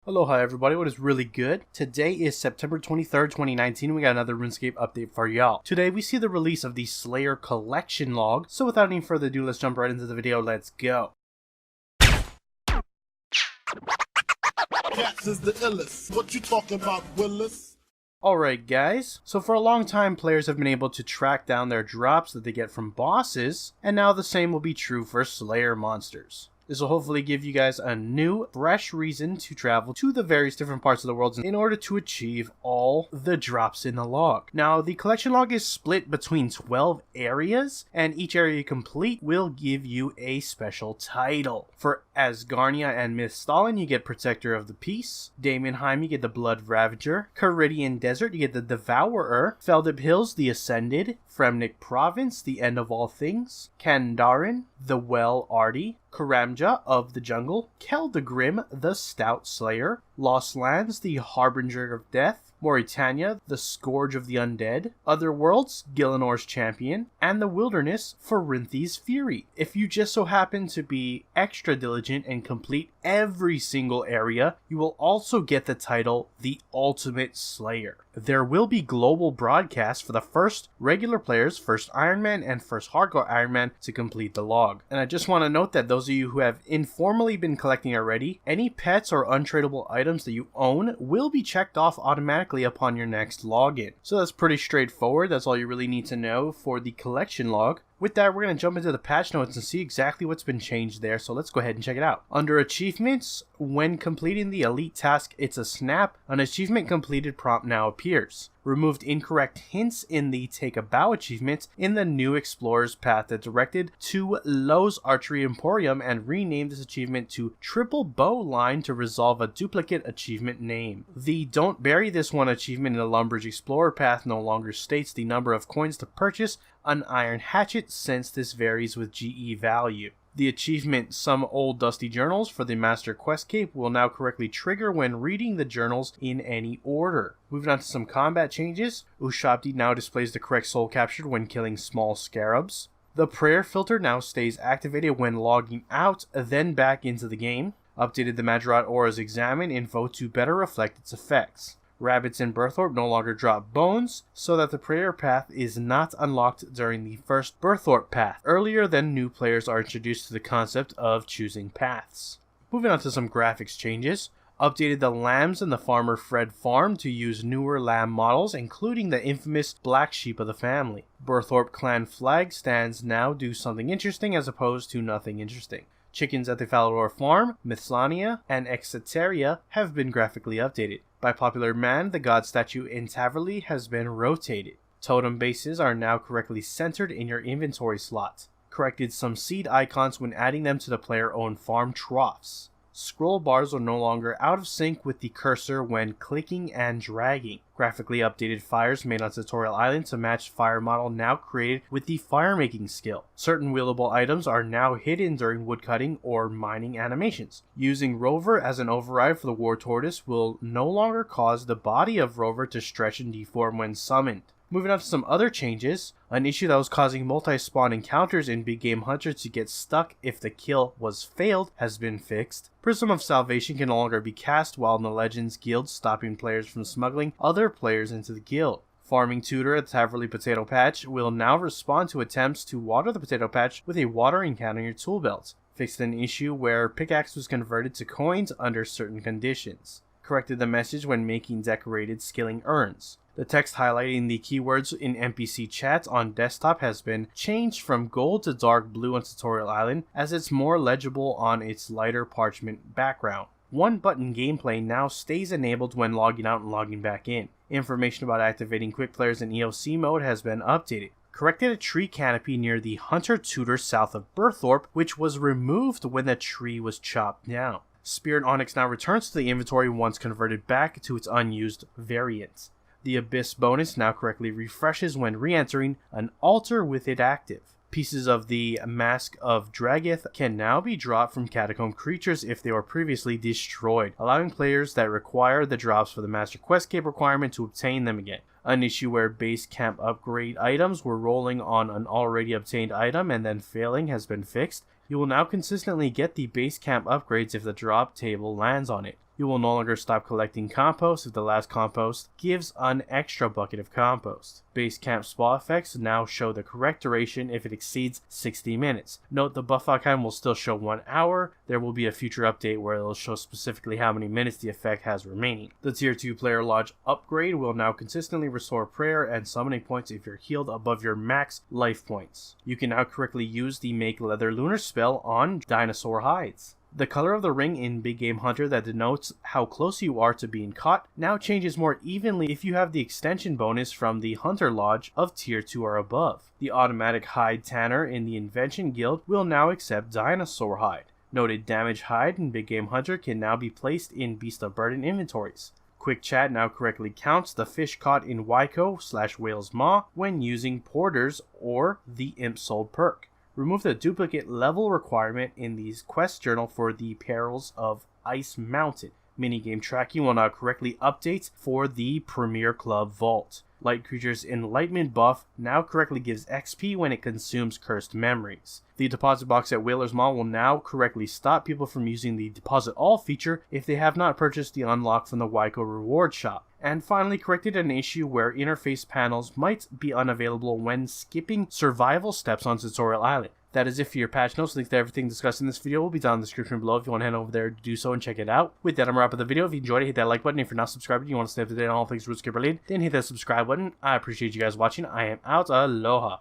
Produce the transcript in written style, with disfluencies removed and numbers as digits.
Aloha everybody, what is really good? Today is September 23rd, 2019, we got another RuneScape update for y'all. Today we see the release of the Slayer collection log, so without any further ado, let's jump right into the video, let's go. Cats is the illest. What you talking about, Willis? Alright guys, so for a long time players have been able to track down their drops that they get from bosses, and now the same will be true for Slayer monsters. This will hopefully give you guys a new, fresh reason to travel to the various different parts of the world in order to achieve all the drops in the log. Now, the collection log is split between 12 areas, and each area you complete will give you a special title. For Asgarnia and Mythstalin, you get Protector of the Peace. Daemonheim, you get the Blood Ravager. Caridian Desert, you get the Devourer. Feldib Hills, the Ascended. Fremnik Province, the End of All Things. Kandarin, the Well Arty. Karamja of the Jungle, Keldagrim, the Stout Slayer, Lost Lands, the Harbinger of Death, Mauritania, the Scourge of the Undead, Otherworlds, Gilinor's Champion, and the Wilderness, Ferinthi's Fury. If you just so happen to be extra diligent and complete every single area, you will also get the title The Ultimate Slayer. There will be global broadcasts for the first regular players, first Iron Man, and first Hardcore Iron Man to complete the log. And I just want to note that those of you who have informally been collecting already, any pets or untradeable items that you own will be checked off automatically upon your next login. So that's pretty straightforward. That's all you really need to know for the collection log. With that, we're going to jump into the patch notes and see exactly what's been changed there, so let's go ahead and check it out. Under achievements, when completing the elite task It's a Snap, an achievement completed prompt now appears. Removed incorrect hints in the Take a Bow achievement in the new Explorer's Path that directed to Lowe's Archery Emporium and renamed this achievement to Triple Bow Line to resolve a duplicate achievement name. The Don't Bury This One achievement in the Lumbridge Explorer Path no longer states the number of coins to purchase an iron hatchet since this varies with GE value. The achievement Some Old Dusty Journals for the Master Quest Cape will now correctly trigger when reading the journals in any order. Moving on to some combat changes, Ushabti now displays the correct soul captured when killing small scarabs. The prayer filter now stays activated when logging out, then back into the game. Updated the Madrat Aura's Examine info to better reflect its effects. Rabbits in Berthorpe no longer drop bones, so that the prayer path is not unlocked during the first Berthorpe path, earlier than new players are introduced to the concept of choosing paths. Moving on to some graphics changes. Updated the lambs in the Farmer Fred farm to use newer lamb models, including the infamous black sheep of the family. Berthorpe clan flag stands now do something interesting as opposed to nothing interesting. Chickens at the Falador farm, Mythslania, and Exeteria have been graphically updated. By popular demand, the god statue in Taverley has been rotated. Totem bases are now correctly centered in your inventory slot. Corrected some seed icons when adding them to the player-owned farm troughs. Scroll bars are no longer out of sync with the cursor when clicking and dragging. Graphically updated fires made on Tutorial Island to match fire model now created with the fire making skill. Certain wheelable items are now hidden during woodcutting or mining animations. Using Rover as an override for the War Tortoise will no longer cause the body of Rover to stretch and deform when summoned. Moving on to some other changes, an issue that was causing multi-spawn encounters in Big Game Hunter to get stuck if the kill was failed has been fixed. Prism of Salvation can no longer be cast while in the Legends Guild, stopping players from smuggling other players into the guild. Farming Tutor at the Taverley Potato Patch will now respond to attempts to water the potato patch with a watering can on your tool belt. Fixed an issue where pickaxe was converted to coins under certain conditions. Corrected the message when making decorated skilling urns. The text highlighting the keywords in NPC chats on desktop has been changed from gold to dark blue on Tutorial Island, as it's more legible on its lighter parchment background. One button gameplay now stays enabled when logging out and logging back in. Information about activating quick players in EOC mode has been updated. Corrected a tree canopy near the Hunter Tutor south of Berthorpe, which was removed when the tree was chopped down. Spirit Onyx now returns to the inventory once converted back to its unused variant. The Abyss bonus now correctly refreshes when re-entering an altar with it active. Pieces of the Mask of Dragith can now be dropped from Catacomb creatures if they were previously destroyed, allowing players that require the drops for the Master Quest Cape requirement to obtain them again. An issue where base camp upgrade items were rolling on an already obtained item and then failing has been fixed. You will now consistently get the base camp upgrades if the drop table lands on it. You will no longer stop collecting compost if the last compost gives an extra bucket of compost. Base camp spa effects now show the correct duration if it exceeds 60 minutes. Note the buff outcome will still show 1 hour. There will be a future update where it will show specifically how many minutes the effect has remaining. The tier 2 player lodge upgrade will now consistently restore prayer and summoning points if you're healed above your max life points. You can now correctly use the Make Leather Lunar spell on dinosaur hides. The color of the ring in Big Game Hunter that denotes how close you are to being caught now changes more evenly if you have the extension bonus from the Hunter Lodge of tier 2 or above. The automatic hide tanner in the Invention Guild will now accept dinosaur hide. Noted damage hide in Big Game Hunter can now be placed in Beast of Burden inventories. Quick Chat now correctly counts the fish caught in Wyco/Whale's Maw when using Porters or the Imp Sold perk. Remove the duplicate level requirement in the quest journal for the Perils of Ice Mountain. Minigame tracking will now correctly update for the Premier Club Vault. Light Creature's Enlightenment buff now correctly gives XP when it consumes cursed memories. The deposit box at Whaler's Maw will now correctly stop people from using the Deposit All feature if they have not purchased the unlock from the Wyco reward shop. And finally corrected an issue where interface panels might be unavailable when skipping survival steps on Tutorial Island. That is it for your patch notes. Links to everything discussed in this video will be down in the description below if you want to head over there to do so and check it out. With that, I'm wrapping up the video. If you enjoyed it, hit that like button. If you're not subscribed and you want to stay up to date on all things RuneScape related, then hit that subscribe button. I appreciate you guys watching. I am out. Aloha.